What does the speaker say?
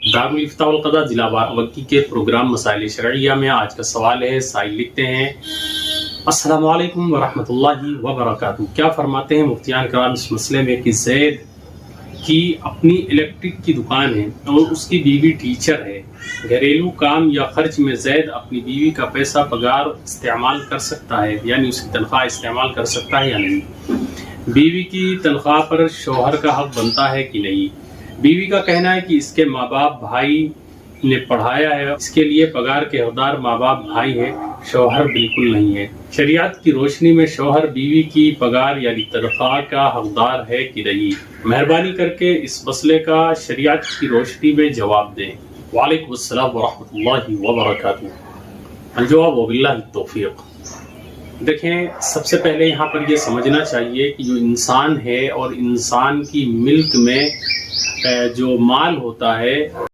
दारुल-इफ्ता वल क़ज़ा ज़िला बाराबंकी के प्रोग्राम मसाइल शरइया में आज का सवाल है। साइल लिखते हैं, अस्सलामु अलैकुम वरहमतुल्लाहि वबरकातुहू। क्या फरमाते हैं मुफ्तियान कराम इस मसले में कि ज़ैद की अपनी इलेक्ट्रिक की दुकान है और उसकी बीवी टीचर है। घरेलू काम या खर्च में ज़ैद अपनी बीवी का पैसा पगार इस्तेमाल कर सकता है, यानी उसकी तनख्वाह इस्तेमाल कर सकता है या नहीं? बीवी की तनख्वाह पर शौहर का हक बनता है कि नहीं? बीवी का कहना है कि इसके माँ बाप भाई ने पढ़ाया है, इसके लिए पगार के हकदार माँ बाप भाई है, शौहर बिल्कुल नहीं है। शरीयत की रोशनी में शौहर बीवी की पगार यानी तनख्वाह का हकदार है कि नहीं? मेहरबानी करके इस मसले का शरीयत की रोशनी में जवाब दें। वालेकुम अस्सलाम वरहमतुल्लाहि वबरकातुहू। अलजवाब वबिल्लाहि तौफीक। देखें, सबसे पहले यहाँ पर यह समझना चाहिए कि जो इंसान है और इंसान की मिल्क में जो माल होता है